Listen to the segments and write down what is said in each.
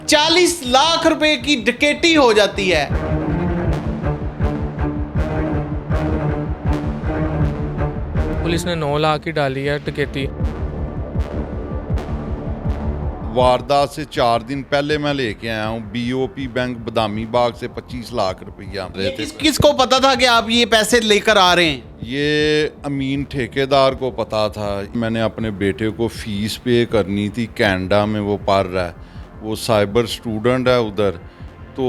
40 लाख रुपए की डकैती हो जाती है। पुलिस ने 9 लाख की डाली है डकैती। वारदात से 4 दिन पहले मैं लेके आया हूँ BOP बैंक बदामी बाग से 25 लाख रुपया। किसको पता था कि आप ये पैसे लेकर आ रहे हैं? ये अमीन ठेकेदार को पता था। मैंने अपने बेटे को फीस पे करनी थी, कनाडा में वो पढ़ रहा है, वो साइबर स्टूडेंट है उधर, तो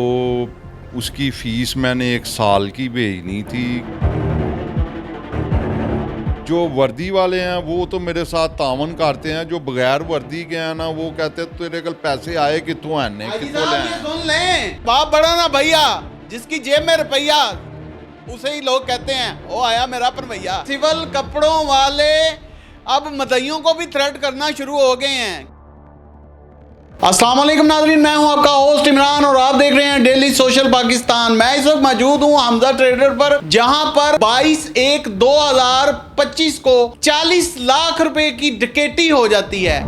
उसकी फ़ीस मैंने 1 साल की भेजनी थी। जो वर्दी वाले हैं वो तो मेरे साथ तावन करते हैं, जो बगैर वर्दी के हैं ना वो कहते हैं तेरे कल पैसे आए कितों आने कितों सुन लें, बाप बड़ा ना भैया, जिसकी जेब में रुपया उसे ही लोग कहते हैं वो आया मेरा पर भैया। सिविल कपड़ों वाले अब मदइयों को भी थ्रेट करना शुरू हो गए हैं। अस्सलाम वालेकुम नाज़रीन, मैं हूं आपका होस्ट इमरान और आप देख रहे हैं डेली सोशल पाकिस्तान। मैं इस वक्त मौजूद हूं हमजा ट्रेडर पर, जहां पर 22/1/2025 को 40 लाख रुपए की डकैती हो जाती है।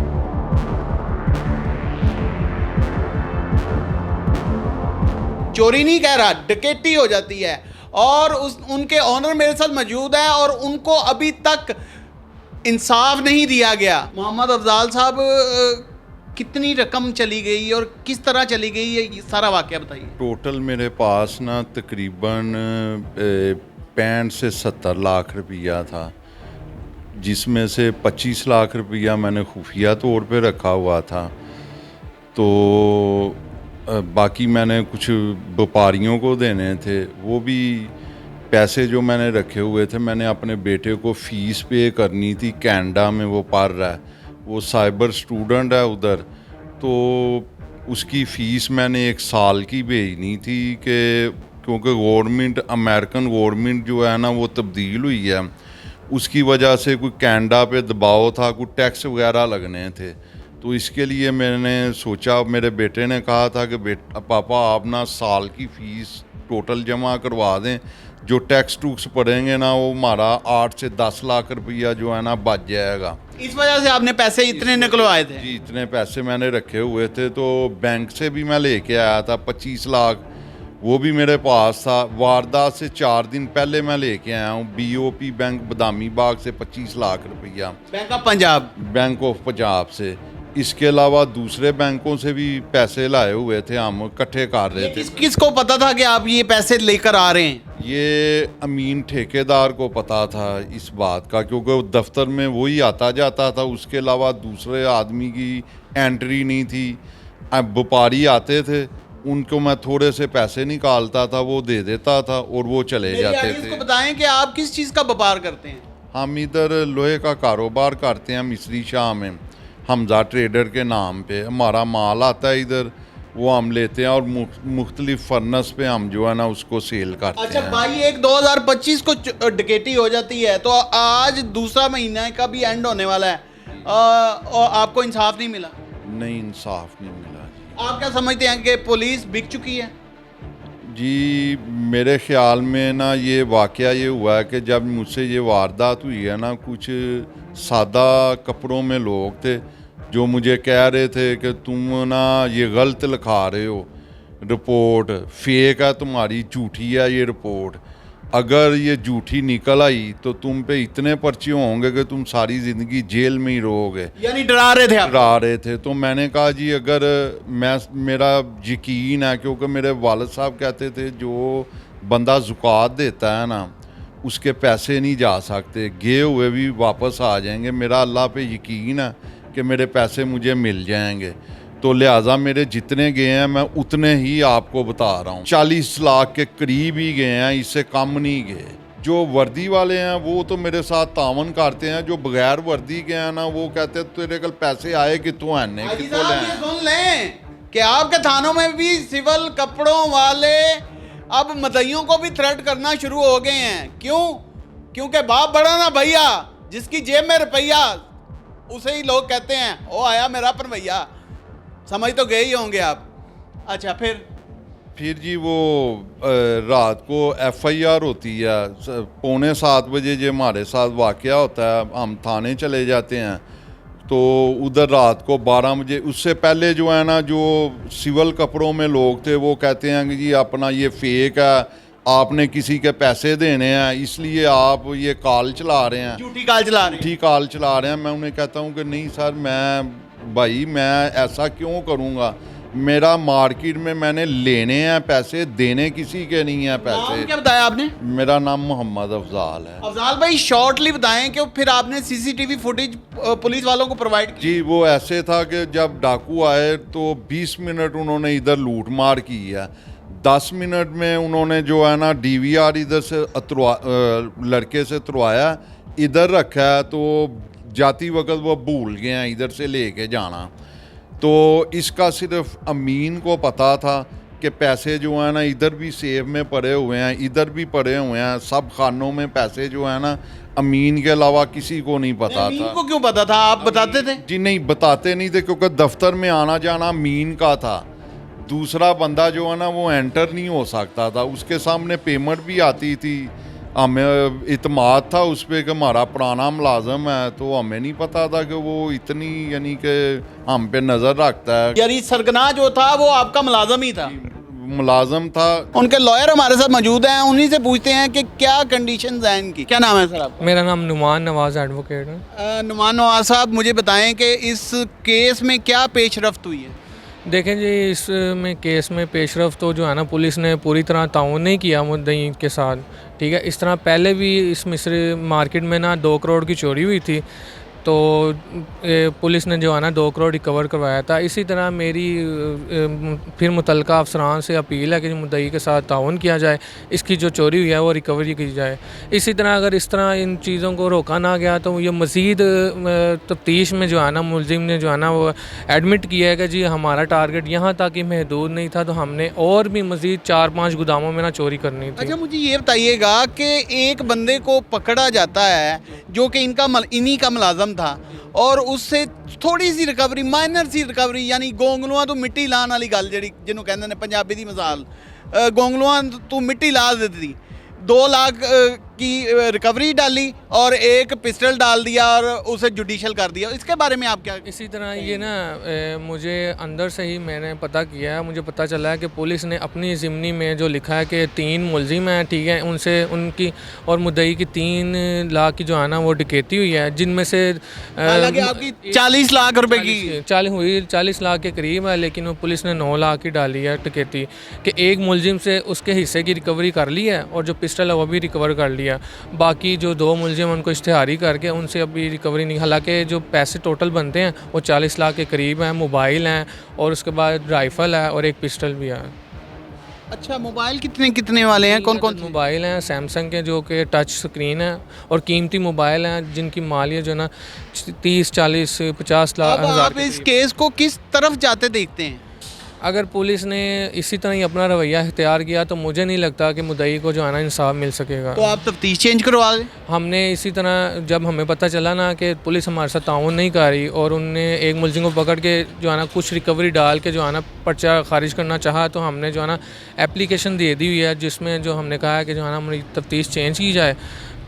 चोरी नहीं कह रहा, डकैती हो जाती है और उनके ऑनर मेरे साथ मौजूद है और उनको अभी तक इंसाफ नहीं दिया गया। मोहम्मद अफजाल साहब, कितनी रकम चली गई और किस तरह चली गई, ये सारा वाकया बताइए। टोटल मेरे पास ना तकरीबन 65 से 70 लाख रुपया था, जिसमें से 25 लाख रुपया मैंने खुफिया तौर पे रखा हुआ था, तो बाकी मैंने कुछ व्यापारियों को देने थे। वो भी पैसे जो मैंने रखे हुए थे, मैंने अपने बेटे को फ़ीस पे करनी थी, कनाडा में वो पढ़ रहा है, वो साइबर स्टूडेंट है उधर, तो उसकी फ़ीस मैंने 1 साल की भेजनी थी कि क्योंकि गवर्नमेंट, अमेरिकन गवर्नमेंट जो है ना वो तब्दील हुई है, उसकी वजह से कोई कनाडा पे दबाव था, कोई टैक्स वगैरह लगने थे, तो इसके लिए मैंने सोचा, मेरे बेटे ने कहा था कि पापा आप ना साल की फ़ीस टोटल जमा करवा दें, जो टैक्स टूक्स पड़ेंगे ना वो हमारा 8 से 10 लाख रुपया जो है ना बच जाएगा। इस वजह से आपने पैसे इतने निकलवाए थे? जी, इतने पैसे मैंने रखे हुए थे, तो बैंक से भी मैं लेके आया था 25 लाख, वो भी मेरे पास था। वारदात से 4 दिन पहले मैं लेके आया हूँ BOP बैंक बदामी बाग से 25 लाख रुपया, bank of Punjab, bank of Punjab से। इसके अलावा दूसरे बैंकों से भी पैसे लाए हुए थे, हम इकट्ठे कर रहे थे। किसको पता था कि आप ये पैसे लेकर आ रहे हैं? ये अमीन ठेकेदार को पता था इस बात का, क्योंकि वो दफ्तर में वही आता जाता था, उसके अलावा दूसरे आदमी की एंट्री नहीं थी। अब व्यापारी आते थे, उनको मैं थोड़े से पैसे निकालता था, वो दे देता था और वो चले जाते थे। बताएं कि आप किस चीज़ का व्यापार करते हैं? हम इधर लोहे का कारोबार करते हैं, मिस्री शाह में, हमजा ट्रेडर के नाम पे हमारा माल आता है इधर, वो हम लेते हैं और मुख्तलिफ फर्नस पे हम जो है ना उसको सेल करते हैं। अच्छा, 22/1/2025 को डकैती हो जाती है, तो आज दूसरा महीना का भी एंड होने वाला है और आपको इंसाफ नहीं मिला? नहीं, इंसाफ नहीं मिला जी। आप क्या समझते हैं कि पुलिस बिक चुकी है? जी, मेरे ख्याल में ना ये वाकया ये हुआ है कि जब मुझसे ये वारदात हुई है ना, कुछ सादा कपड़ों में लोग थे जो मुझे कह रहे थे कि तुम ना ये गलत लिखा रहे हो, रिपोर्ट फेक है तुम्हारी, झूठी है ये रिपोर्ट, अगर ये झूठी निकल आई तो तुम पे इतने पर्चे होंगे कि तुम सारी ज़िंदगी जेल में ही रहोगे। यानी डरा रहे थे आप? डरा रहे थे। तो मैंने कहा जी अगर मेरा यकीन है, क्योंकि मेरे वालिद साहब कहते थे जो बंदा ज़ुकात देता है ना उसके पैसे नहीं जा सकते, गए हुए भी वापस आ जाएंगे। मेरा अल्लाह पे यकीन है कि मेरे पैसे मुझे मिल जाएंगे, तो लिहाजा मेरे जितने गए हैं मैं उतने ही आपको बता रहा हूँ। 40 लाख के करीब ही गए हैं, इससे कम नहीं गए। जो वर्दी वाले हैं वो तो मेरे साथ तावन करते हैं, जो बगैर वर्दी के हैं ना वो कहते हैं तेरे कल पैसे आए कितों आने कितों लें। सुन लें कि आपके थानों में भी सिविल कपड़ों वाले अब मदइयों को भी थ्रेट करना शुरू हो गए हैं। क्यों? क्योंकि बाप बड़ा ना भैया, जिसकी जेब में रुपया उसे ही लोग कहते हैं वो आया मेरा पर भैया। समझ तो गए ही होंगे आप। अच्छा, फिर जी वो रात को FIR होती है 6:45 बजे, जो हमारे साथ वाकया होता है, हम थाने चले जाते हैं, तो उधर रात को 12 बजे, उससे पहले जो है ना, जो सिविल कपड़ों में लोग थे वो कहते हैं कि जी अपना ये फेक है, आपने किसी के पैसे देने हैं इसलिए आप ये कॉल चला रहे हैं, झूठी कॉल चला रहे हैं। झूठी कॉल चला रहे हैं। मैं उन्हें कहता हूँ कि नहीं सर, मैं ऐसा क्यों करूँगा, मेरा मार्केट में मैंने लेने हैं पैसे, देने किसी के नहीं है नाम पैसे। क्या बताया आपने? मेरा नाम मोहम्मद अफजाल है। अफजाल भाई शॉर्टली बताएं कि फिर आपने सीसीटीवी फुटेज पुलिस वालों को प्रोवाइड की? जी वो ऐसे था कि जब डाकू आए तो 20 मिनट उन्होंने इधर लूट मार की है। 10 मिनट में उन्होंने जो है ना डीवीआर इधर से लड़के से तुरवाया, इधर रखा है, तो जाती वक्त वो भूल गए हैं इधर से लेके जाना। तो इसका सिर्फ अमीन को पता था कि पैसे जो है ना इधर भी सेव में पड़े हुए हैं, इधर भी पड़े हुए हैं, सब खानों में पैसे जो है ना, अमीन के अलावा किसी को नहीं पता अमीन था। को क्यों पता था? आप बताते थे? जी नहीं, बताते नहीं थे, क्योंकि दफ्तर में आना जाना अमीन का था। दूसरा बंदा जो है ना वो एंटर नहीं हो सकता था, उसके सामने पेमेंट भी आती थी, हमें इतमाद था उस पर कि हमारा पुराना मुलाजम है, तो हमें नहीं पता था कि वो इतनी यानी कि हम पे नज़र रखता है। यानी सरगना जो था वो आपका मुलाजम ही था? मुलाजम था। उनके लॉयर हमारे साथ मौजूद हैं, उन्हीं से पूछते हैं कि क्या कंडीशंस हैं इनकी। क्या नाम है सर आपका? मेरा नाम नुमान नवाज़ एडवोकेट है। नुमान नवाज साहब, मुझे बताएं कि इस केस में क्या पेशरफ्त हुई है? देखें जी, इसमें केस में पेशरफ तो जो है ना, पुलिस ने पूरी तरह ताउन नहीं किया मुद्दई के साथ, ठीक है। इस तरह पहले भी इस मिस्र मार्केट में ना 2 करोड़ की चोरी हुई थी, तो पुलिस ने जो है ना 2 करोड़ रिकवर करवाया था। इसी तरह मेरी फिर मुतलका अफसरान से अपील है कि मुद्दई के साथ ताउन किया जाए, इसकी जो चोरी हुई है वो रिकवरी की जाए। इसी तरह अगर इस तरह इन चीज़ों को रोका ना गया तो ये मज़ीद तफ्तीश में जो है ना मुलजिम ने जो है ना वो एडमिट किया है कि जी हमारा टारगेट यहाँ तक ही महदूद नहीं था, तो हमने और भी मज़ीद 4-5 गोदामों में ना चोरी करनी थी। अच्छा, मुझे ये बताइएगा कि एक बंदे को पकड़ा जाता है जो कि इन्हीं का मुलाजम था, और उससे थोड़ी सी रिकवरी, माइनर सी रिकवरी, यानी गोंगलुआ तो मिट्टी लाने वाली गल जिहड़ी जिन्हों कहंदे ने पंजाबी दी मिसाल, गोंगलुआ तू मिट्टी ला देती, 2 लाख की रिकवरी डाली और एक पिस्टल डाल दिया और उसे जुडिशल कर दिया। इसके बारे में आप क्या? इसी तरह ये ना मुझे अंदर से ही मैंने पता किया है, मुझे पता चला है कि पुलिस ने अपनी ज़िमनी में जो लिखा है कि 3 मुलजिम हैं, ठीक है, उनसे उनकी और मुद्दई की 3 लाख की जो है ना वो डकैती हुई है, जिनमें से हालांकि आपकी 40 लाख रुपए की 40 लाख के करीब है, लेकिन वो पुलिस ने 9 लाख की डाली है डकैती कि एक मुलजिम से उसके हिस्से की रिकवरी कर ली है और जो पिस्टल है वो भी रिकवर कर लिया। बाकी जो 2 मुलजिम उनको इश्तिहारी करके उनसे अभी रिकवरी नहीं, हालांकि जो पैसे टोटल बनते हैं वो 40 लाख के करीब हैं। मोबाइल हैं और उसके बाद राइफ़ल है और एक पिस्टल भी है। अच्छा, मोबाइल कितने वाले हैं? कौन कौन मोबाइल हैं? सैमसंग के जो कि टच स्क्रीन है और कीमती मोबाइल हैं जिनकी मालियत जो है ना 30, 40, 50 लाख हज़ार। आप इस केस को किस तरफ जाते देखते हैं? अगर पुलिस ने इसी तरह ही अपना रवैया इख्तियार किया तो मुझे नहीं लगता कि मुद्दई को जो है ना इंसाफ मिल सकेगा। तो आप तफ्तीश चेंज करवा दें। हमने इसी तरह जब हमें पता चला ना कि पुलिस हमारे साथ ताउन नहीं कर रही और उनने एक मुलजिम को पकड़ के जो है ना कुछ रिकवरी डाल के जो है ना पर्चा खारिज करना चाहा, तो हमने जो है ना एप्लीकेशन दे दी हुई है जिसमें जो हमने कहा है कि जो है ना हमारी तफ्तीश चेंज की जाए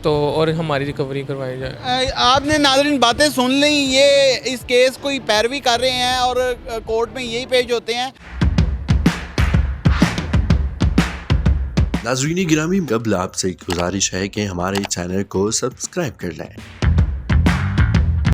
तो और हमारी रिकवरी करवाई जाए। आपने नाज़रीन बातें सुन ली, ये इस केस को ही पैरवी कर रहे हैं और कोर्ट में यही पेश होते हैं। नाज़रीन गिरामी, कबल आपसे गुजारिश है कि हमारे चैनल को सब्सक्राइब कर लें।